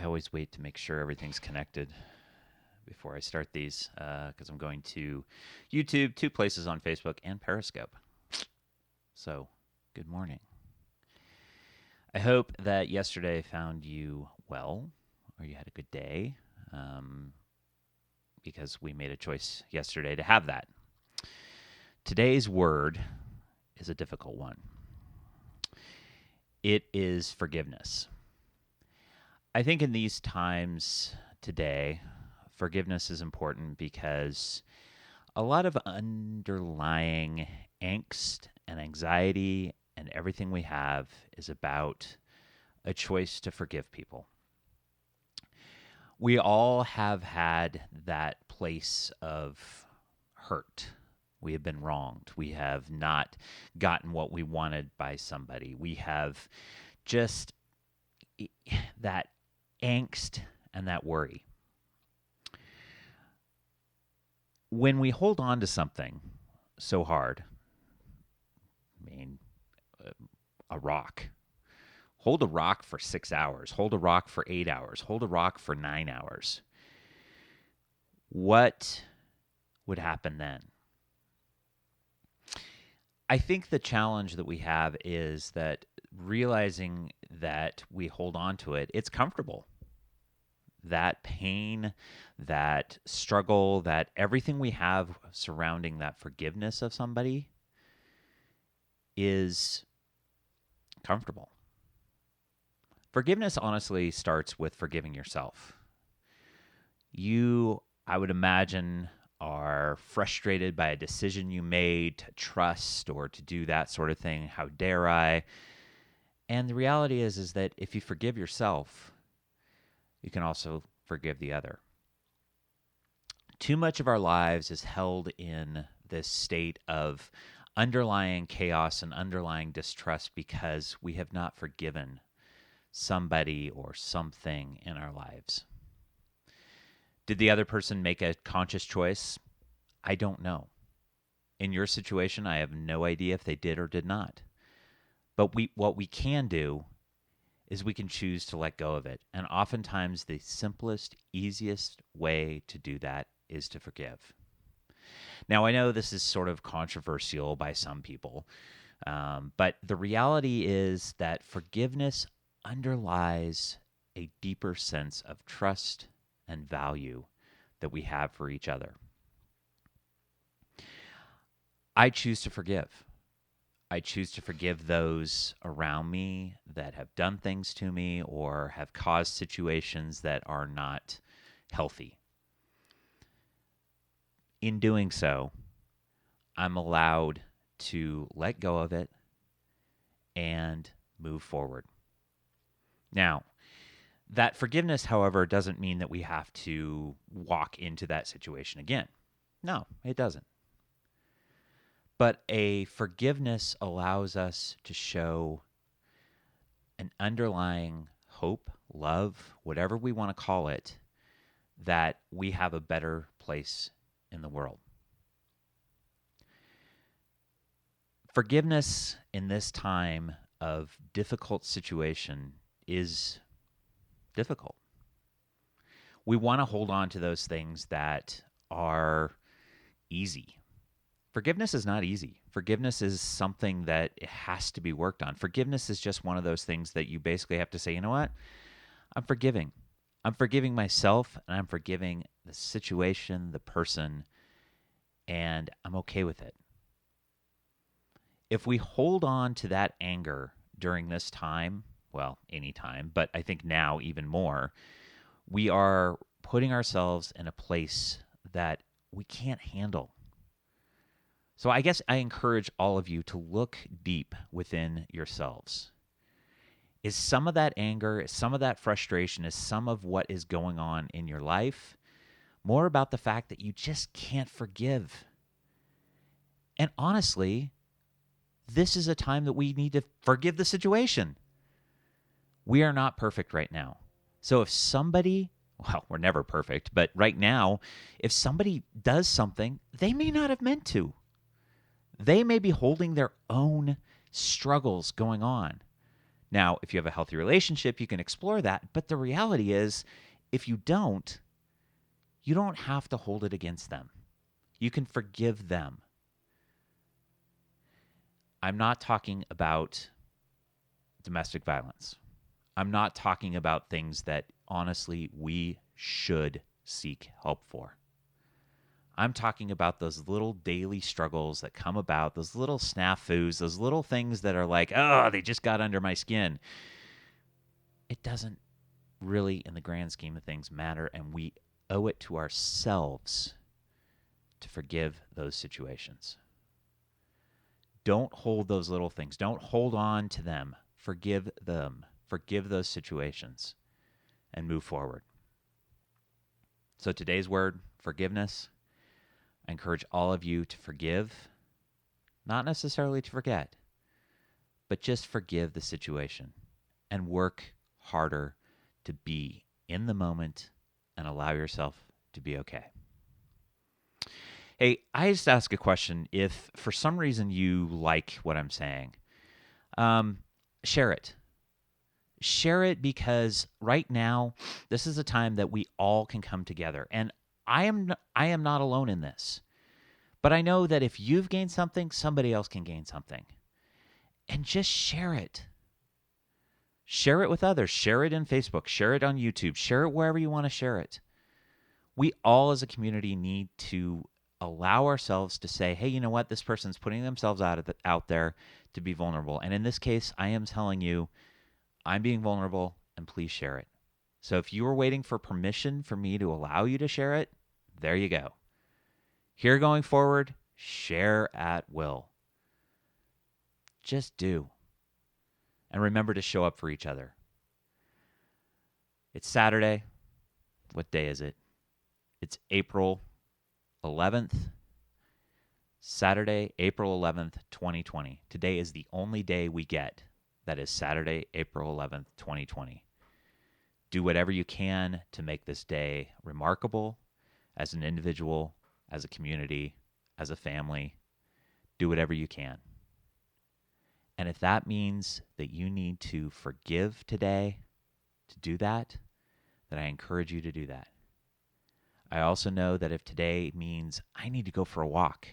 always wait to make sure everything's connected before I start these because I'm going to YouTube, two places on Facebook, and Periscope. So, good morning. I hope that yesterday found you well or you had a good day because we made a choice yesterday to have that. Today's word is a difficult one. It is forgiveness. I think in these times today, forgiveness is important because a lot of underlying angst and anxiety and everything we have is about a choice to forgive people. We all have had that place of hurt. We have been wronged. We have not gotten what we wanted by somebody. We have just that angst and that worry. When we hold on to something so hard, a rock. Hold a rock for 6 hours. Hold a rock for 8 hours. Hold a rock for 9 hours. What would happen then? I think the challenge that we have is that realizing that we hold on to it, it's comfortable. That pain, that struggle, that everything we have surrounding that forgiveness of somebody is comfortable. Forgiveness honestly starts with forgiving yourself. You, I would imagine, are frustrated by a decision you made to trust or to do that sort of thing. How dare I? And the reality is that if you forgive yourself, you can also forgive the other. Too much of our lives is held in this state of underlying chaos and underlying distrust because we have not forgiven somebody or something in our lives. Did the other person make a conscious choice? I don't know. In your situation, I have no idea if they did or did not. But what we can do is we can choose to let go of it. And oftentimes the simplest, easiest way to do that is to forgive. Now, I know this is sort of controversial by some people, but the reality is that forgiveness underlies a deeper sense of trust and value that we have for each other. I choose to forgive. I choose to forgive those around me that have done things to me or have caused situations that are not healthy. In doing so, I'm allowed to let go of it and move forward. Now, that forgiveness, however, doesn't mean that we have to walk into that situation again. No, it doesn't. But a forgiveness allows us to show an underlying hope, love, whatever we want to call it, that we have a better place in the world. Forgiveness in this time of difficult situation is difficult. We want to hold on to those things that are easy. Forgiveness is not easy. Forgiveness is something that it has to be worked on. Forgiveness is just one of those things that you basically have to say, you know what? I'm forgiving. I'm forgiving myself, and I'm forgiving the situation, the person, and I'm okay with it. If we hold on to that anger during this time, well, any time, but I think now even more, we are putting ourselves in a place that we can't handle. So I guess I encourage all of you to look deep within yourselves. Is some of that anger, is some of that frustration, is some of what is going on in your life more about the fact that you just can't forgive? And honestly, this is a time that we need to forgive the situation. We are not perfect right now. So if somebody, well, we're never perfect, but right now, if somebody does something they may not have meant to, they may be holding their own struggles going on. Now, if you have a healthy relationship, you can explore that. But the reality is, if you don't have to hold it against them. You can forgive them. I'm not talking about domestic violence. I'm not talking about things that honestly we should seek help for. I'm talking about those little daily struggles that come about, those little snafus, those little things that are like, oh, they just got under my skin. It doesn't really, in the grand scheme of things, matter, and we owe it to ourselves to forgive those situations. Don't hold those little things. Don't hold on to them. Forgive them. Forgive those situations and move forward. So today's word, forgiveness. I encourage all of you to forgive, not necessarily to forget, but just forgive the situation and work harder to be in the moment and allow yourself to be okay. Hey, I just ask a question. If for some reason you like what I'm saying, share it. Share it, because right now, this is a time that we all can come together. And I am not alone in this. But I know that if you've gained something, somebody else can gain something. And just share it. Share it with others. Share it in Facebook. Share it on YouTube. Share it wherever you want to share it. We all as a community need to allow ourselves to say, hey, you know what? This person's putting themselves out there to be vulnerable. And in this case, I am telling you, I'm being vulnerable, and please share it. So if you were waiting for permission for me to allow you to share it, there you go. Here going forward, share at will. Just do. And remember to show up for each other. It's Saturday. What day is it? It's April 11th. Saturday, April 11th, 2020. Today is the only day we get. That is Saturday, April 11th, 2020. Do whatever you can to make this day remarkable as an individual, as a community, as a family. Do whatever you can. And if that means that you need to forgive today to do that, then I encourage you to do that. I also know that if today means I need to go for a walk,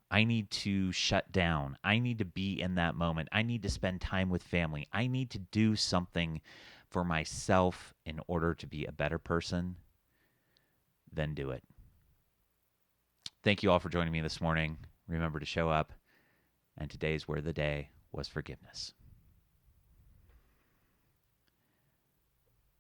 I need to shut down, I need to be in that moment, I need to spend time with family, I need to do something for myself in order to be a better person, then do it. Thank you all for joining me this morning. Remember to show up. And today's word of the day was forgiveness.